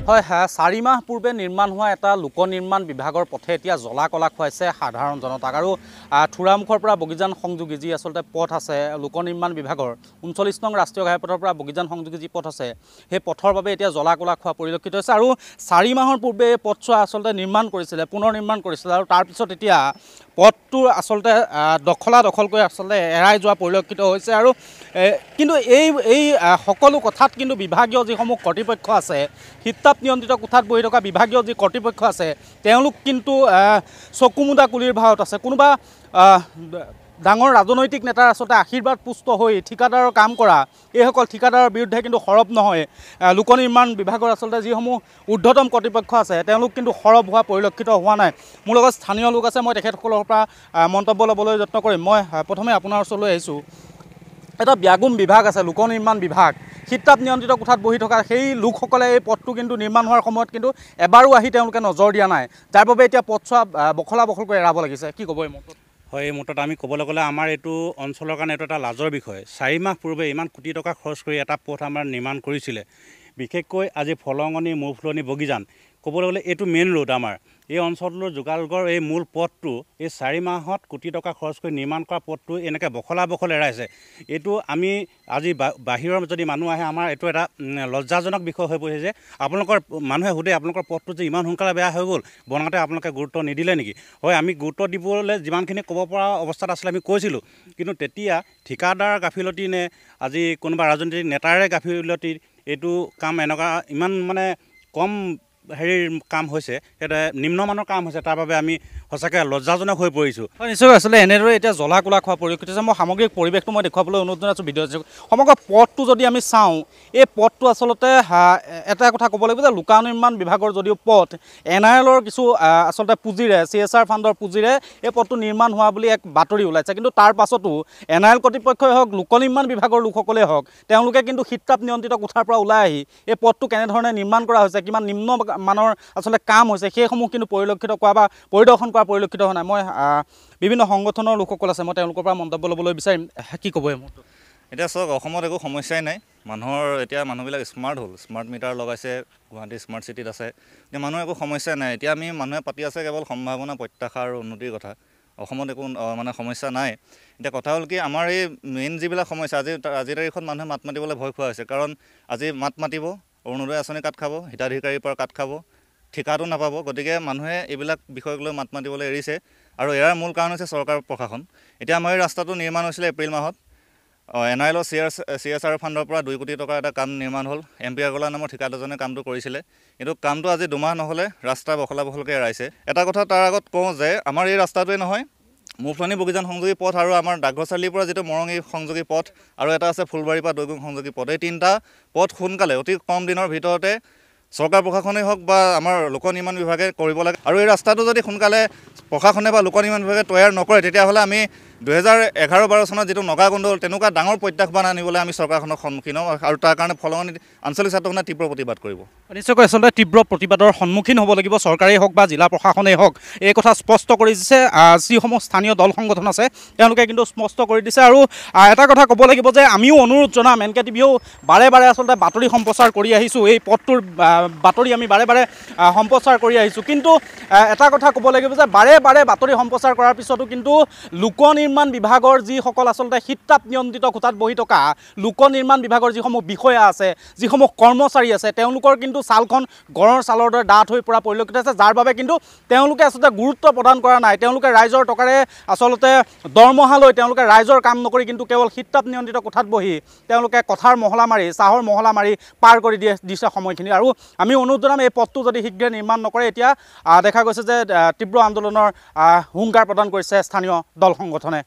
হয় 4 মাহ পূৰ্বে নিৰ্মাণ হোৱা এটা লোক নিৰ্মাণ বিভাগৰ পথে এতিয়া জ্বলা কলা খুৱাইছে সাধাৰণ জনতাক আৰু থুৰামুখৰ পৰা বগিজান সংযোগী যি আচলতে পথ আছে লোক নিৰ্মাণ বিভাগৰ 39 নং ৰাষ্ট্ৰীয় ঘাইপথৰ পৰা বগিজান সংযোগী যি পথ আছে সেই পথৰ বাবে এতিয়া জ্বলা কলা খোৱা পৰিলক্ষিত হৈছে আৰু 4 মাহৰ পূৰ্বে এই পথছোৱা আচলতে নিৰ্মাণ কৰিছিলে পুনৰ নিৰ্মাণ কৰিছিলে আৰু তাৰ পিছত এতিয়া পথটো আচলতে দখল কৰি আচলতে এৰাই যোৱা পৰিলক্ষিত হৈছে আৰু কিন্তু এই সকলো কথাত কিন্তু বিভাগীয় যিসমূহ কৰ্তৃপক্ষ আছে শীতাপ নিয়ন্ত্ৰিত কোঠাত বহি থকা বিভাগীয় যি কৰ্তৃপক্ষ আছে তেওঁলোক কিন্তু চকুমুদা কুলিৰ ভাৰত আছে কোনোবা ডাঙৰ ৰাজনৈতিক নেতাৰ আচলতে আশীৰ্বাদ পুষ্ট হৈ ঠিকাদাৰৰ কাম কৰা এইসকল ঠিকাদাৰৰ বিৰুদ্ধে কিন্তু সৰব নহয় লোক নিৰ্মাণ বিভাগৰ আচলতে যিসমূহ ঊৰ্ধ্বতম কৰ্তৃপক্ষ আছে তেওঁলোক কিন্তু সৰব হোৱা পৰিলক্ষিত হোৱা নাই মোৰ লগত স্থানীয় লোক আছে মই তেখেতসকলৰ পৰা মন্তব্য ল'বলৈ যত্ন কৰিম মই প্ৰথমে আপোনাৰ ওচৰলৈ আহিছোঁ এটা ব্যাগুম বিভাগ আছে লোক নিৰ্মাণ বিভাগ শীতাপ নিয়ন্ত্ৰিত কোঠাত বহি থকা সেই লোকসকলে এই পথটো কিন্তু নিৰ্মাণ হোৱাৰ সময়ত কিন্তু এবাৰো আহি তেওঁলোকে নজৰ দিয়া নাই যাৰ বাবে এতিয়া পথছোৱা বখলা-বখলকৈ এৰাব লাগিছে কি ক'ব এই মুহূৰ্তত হয় এই মুহূৰ্তত আমি ক'বলৈ গ'লে আমাৰ এইটো অঞ্চলৰ কাৰণে এইটো এটা লাজৰ বিষয় 4 মাহ পূৰ্বে ইমান কোটি টকা খৰচ কৰি এটা পথ আমাৰ নিৰ্মাণ কৰিছিলে বিশেষকৈ আজি ফলঙনি মৌফুলনি বগিজান ক'বলৈ গ'লে এইটো মেইন ৰোড আমাৰ এই অঞ্চলটোৰ যোগাযোগৰ এই মূল পথটো এই 4 মাহত কোটি টকা খৰচ কৰি নিৰ্মাণ কৰা পথটো এনেকৈ বখল এৰাইছে এইটো আমি আজি বাহিৰৰ যদি মানুহ আহে আমাৰ এইটো এটা লজ্জাজনক বিষয় হৈ পৰিছে যে আপোনালোকৰ মানুহে সোধে আপোনালোকৰ পথটো যে ইমান সোনকালে বেয়া হৈ গ'ল বনাওঁতে আপোনালোকে গুৰুত্ব নিদিলে নেকি হয় আমি গুৰুত্ব দিবলৈ যিমানখিনি ক'ব পৰা অৱস্থাত আছিলে আমি কৈছিলোঁ কিন্তু তেতিয়া ঠিকাদাৰ গাফিলতি নে আজি কোনোবা ৰাজনৈতিক নেতাৰে গাফিলতি এইটো কাম এনেকুৱা ইমান মানে কম হেৰিৰ কাম হৈছে এটা নিম্নমানৰ কাম হৈছে তাৰ বাবে আমি সঁচাকৈ লজ্জাজনক হৈ পৰিছোঁ হয় নিশ্চয় আচলতে এনেদৰে এতিয়া জ্বলা কোলা খোৱা পৰিলক্ষিত হৈছে মই সামগ্ৰিক পৰিৱেশটো মই দেখুৱাবলৈ অনুৰোধ জনাইছোঁ ভিডিঅ' সমগ্ৰ পথটো যদি আমি চাওঁ এই পথটো আচলতে এটা কথা ক'ব লাগিব যে লোক নিৰ্মাণ বিভাগৰ যদিও পথ NRLৰ কিছু আচলতে পুঁজিৰে CSR ফাণ্ডৰ পুঁজিৰে এই পথটো নিৰ্মাণ হোৱা বুলি এক বাতৰি ওলাইছে কিন্তু তাৰ পাছতো NRL কৰ্তৃপক্ষই হওক লোক নিৰ্মাণ বিভাগৰ লোকসকলেই হওক তেওঁলোকে কিন্তু শীতাপ নিয়ন্ত্ৰিত কোঠাৰ পৰা ওলাই আহি এই পথটো কেনেধৰণে নিৰ্মাণ কৰা হৈছে কিমান নিম্ন মানৰ আচলতে কাম হৈছে সেইসমূহ কিন্তু পৰিলক্ষিত কৰা বা পৰিদৰ্শন কৰা পৰিলক্ষিত হোৱা নাই মই বিভিন্ন সংগঠনৰ লোকসকল আছে মই তেওঁলোকৰ পৰা মন্তব্য ল'বলৈ বিচাৰিম কি ক'ব এই মুহূৰ্তত এতিয়া চাওক অসমত একো সমস্যাই নাই মানুহৰ এতিয়া মানুহবিলাক স্মাৰ্ট হ'ল স্মাৰ্ট মিটাৰ লগাইছে গুৱাহাটী স্মাৰ্ট চিটিত আছে এতিয়া মানুহৰ একো সমস্যা নাই এতিয়া মানুহে পাতি আছে কেৱল সম্ভাৱনা প্ৰত্যাশা আৰু উন্নতিৰ কথা অসমত একো মানে সমস্যা নাই এতিয়া কথা হ'ল কি আমাৰ এই মেইন যিবিলাক সমস্যা আজিৰ তাৰিখত মানুহে মাত মাতিবলৈ ভয় খোৱা হৈছে কাৰণ আজি মাত মাতিব অৰুণোদয় আঁচনি কাট খাব হিতাধিকাৰীৰ পৰা কাট খাব ঠিকাটো নাপাব গতিকে মানুহে এইবিলাক বিষয়ক লৈ মাত মাতিবলৈ এৰিছে আৰু ইয়াৰ মূল কাৰণ হৈছে চৰকাৰ প্ৰশাসন এতিয়া আমাৰ এই ৰাস্তাটো নিৰ্মাণ হৈছিলে এপ্ৰিল মাহত NRLৰ CSR ফাণ্ডৰ পৰা 2 কোটি টকাৰ এটা কাম নিৰ্মাণ হ'ল MP আগলা নামৰ ঠিকাদাৰজনে কামটো কৰিছিলে কিন্তু কামটো আজি 2 মাহ নহ'লে ৰাস্তা বখলকৈ এৰাইছে এটা কথা তাৰ আগত কওঁ যে আমাৰ এই ৰাস্তাটোৱে নহয় মৌফুলনি বগিজান সংযোগী পথ আৰু আমাৰ ডাকঘৰচালিৰ পৰা যিটো মৰঙী সংযোগী পথ আৰু এটা আছে ফুলবাৰীৰ পৰা দৈগুং সংযোগী পথ এই তিনিটা পথ সোনকালে অতি কম দিনৰ ভিতৰতে চৰকাৰ প্ৰশাসনেই হওক বা আমাৰ লোক নিৰ্মাণ বিভাগে কৰিব লাগে আৰু এই ৰাস্তাটো যদি সোনকালে প্ৰশাসনে বা লোক নিৰ্মাণ বিভাগে তৈয়াৰ নকৰে তেতিয়াহ'লে আমি 2011-12 চনত যিটো নগাগণ্ড হ'ল তেনেকুৱা ডাঙৰ প্ৰত্যাহ্বান আনিবলৈ আমি চৰকাৰখনৰ সন্মুখীন হ'ম আৰু তাৰ কাৰণে ফলঙনি আঞ্চলিক ছাত্ৰসংঘে তীব্ৰ প্ৰতিবাদ কৰিব নিশ্চয়কৈ আচলতে তীব্ৰ প্ৰতিবাদৰ সন্মুখীন হ'ব লাগিব চৰকাৰেই হওক বা জিলা প্ৰশাসনেই হওক এই কথা স্পষ্ট কৰি দিছে যিসমূহ স্থানীয় দল সংগঠন আছে তেওঁলোকে কিন্তু স্পষ্ট কৰি দিছে আৰু এটা কথা ক'ব লাগিব যে আমিও অনুৰোধ জনাম NK TVও বাৰে আচলতে বাতৰি সম্প্ৰচাৰ কৰি আহিছোঁ এই পথটোৰ বাতৰি আমি বাৰে সম্প্ৰচাৰ কৰি আহিছোঁ কিন্তু এটা কথা ক'ব লাগিব যে বাৰে বাতৰি সম্প্ৰচাৰ কৰাৰ পিছতো কিন্তু লোক নিৰ্মাণ বিভাগৰ যিসকল আচলতে শীতাপ নিয়ন্ত্ৰিত কোঠাত বহি থকা লোক নিৰ্মাণ বিভাগৰ যিসমূহ বিষয়া আছে যিসমূহ কৰ্মচাৰী আছে তেওঁলোকৰ কিন্তু ছালখন গড়ৰ ছালৰ দৰে ডাঠ হৈ পৰা পৰিলক্ষিত আছে যাৰ বাবে কিন্তু তেওঁলোকে আচলতে গুৰুত্ব প্ৰদান কৰা নাই তেওঁলোকে ৰাইজৰ টকাৰে আচলতে দৰমহা লৈ তেওঁলোকে ৰাইজৰ কাম নকৰি কিন্তু কেৱল শীতাপ নিয়ন্ত্ৰিত কোঠাত বহি তেওঁলোকে কথাৰ মহলা মাৰি চাহৰ মহলা মাৰি পাৰ কৰি দিছে সময়খিনি আৰু আমি অনুৰোধ জনাম এই পথটো যদি শীঘ্ৰে নিৰ্মাণ নকৰে এতিয়া দেখা গৈছে যে তীব্ৰ আন্দোলনৰ হুংকাৰ প্ৰদান কৰিছে স্থানীয় দল সংগঠনে